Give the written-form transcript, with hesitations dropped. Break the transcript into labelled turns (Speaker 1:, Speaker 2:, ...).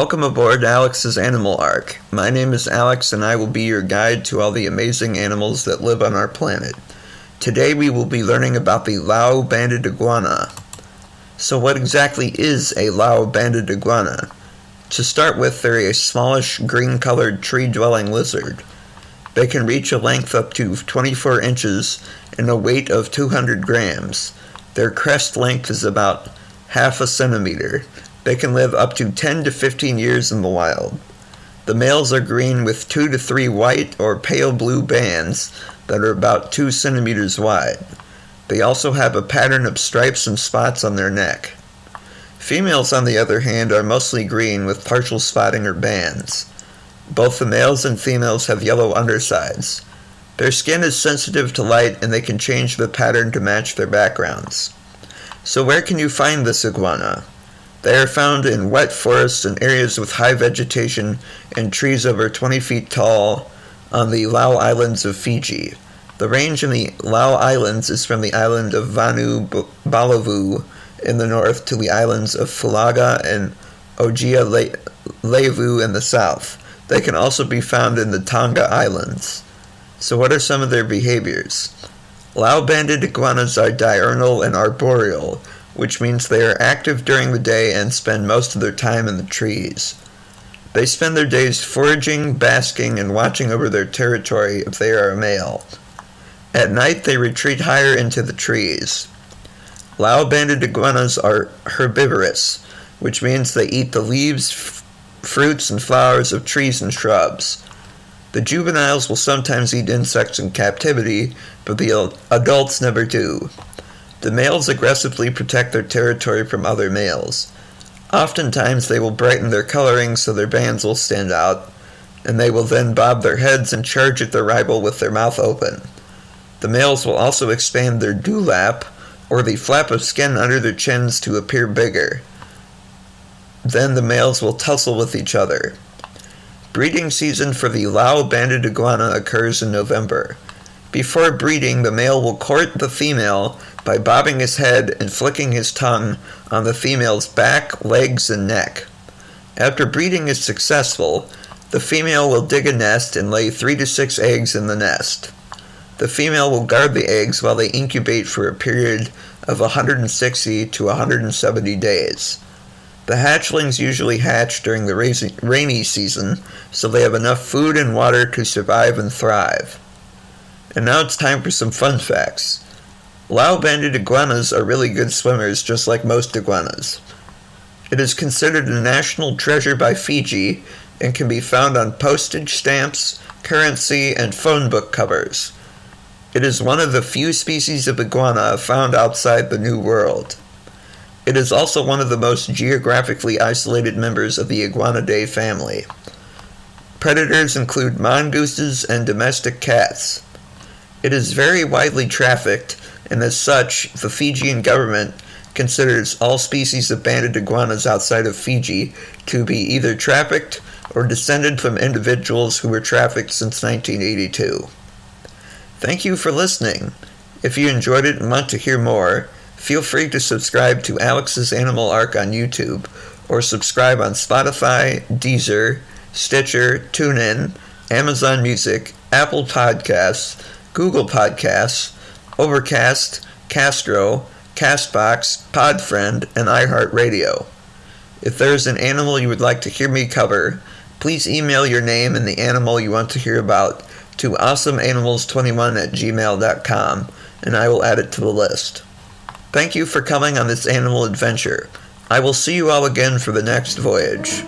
Speaker 1: Welcome aboard Alex's Animal Ark. My name is Alex and I will be your guide to all the amazing animals that live on our planet. Today we will be learning about the Lau Banded Iguana. So what exactly is a Lau Banded Iguana? To start with, they're a smallish green-colored tree-dwelling lizard. They can reach a length up to 24 inches and a weight of 200 grams. Their crest length is about half a centimeter. They can live up to 10 to 15 years in the wild. The males are green with 2 to 3 white or pale blue bands that are about 2 centimeters wide. They also have a pattern of stripes and spots on their neck. Females, on the other hand, are mostly green with partial spotting or bands. Both the males and females have yellow undersides. Their skin is sensitive to light and they can change the pattern to match their backgrounds. So where can you find this iguana? They are found in wet forests and areas with high vegetation and trees over 20 feet tall on the Lau Islands of Fiji. The range in the Lau Islands is from the island of Vanuatu in the north to the islands of Fulaga and Ogialevu in the south. They can also be found in the Tonga Islands. So what are some of their behaviors? Lau Banded iguanas are diurnal and arboreal, which means they are active during the day and spend most of their time in the trees. They spend their days foraging, basking, and watching over their territory if they are a male. At night, they retreat higher into the trees. Lau Banded iguanas are herbivorous, which means they eat the leaves, fruits, and flowers of trees and shrubs. The juveniles will sometimes eat insects in captivity, but the adults never do. The males aggressively protect their territory from other males. Oftentimes they will brighten their coloring so their bands will stand out, and they will then bob their heads and charge at their rival with their mouth open. The males will also expand their dewlap, or the flap of skin under their chins, to appear bigger. Then the males will tussle with each other. Breeding season for the Lau Banded iguana occurs in November. Before breeding, the male will court the female by bobbing his head and flicking his tongue on the female's back, legs, and neck. After breeding is successful, the female will dig a nest and lay 3 to 6 eggs in the nest. The female will guard the eggs while they incubate for a period of 160 to 170 days. The hatchlings usually hatch during the rainy season, so they have enough food and water to survive and thrive. And now it's time for some fun facts. Lau Banded iguanas are really good swimmers, just like most iguanas. It is considered a national treasure by Fiji and can be found on postage stamps, currency, and phone book covers. It is one of the few species of iguana found outside the New World. It is also one of the most geographically isolated members of the iguanidae family. Predators include mongooses and domestic cats. It is very widely trafficked, and as such, the Fijian government considers all species of banded iguanas outside of Fiji to be either trafficked or descended from individuals who were trafficked since 1982. Thank you for listening. If you enjoyed it and want to hear more, feel free to subscribe to Alex's Animal Ark on YouTube, or subscribe on Spotify, Deezer, Stitcher, TuneIn, Amazon Music, Apple Podcasts, Google Podcasts, Overcast, Castro, Castbox, Podfriend, and iHeartRadio. If there is an animal you would like to hear me cover, please email your name and the animal you want to hear about to awesomeanimals21@gmail.com, and I will add it to the list. Thank you for coming on this animal adventure. I will see you all again for the next voyage.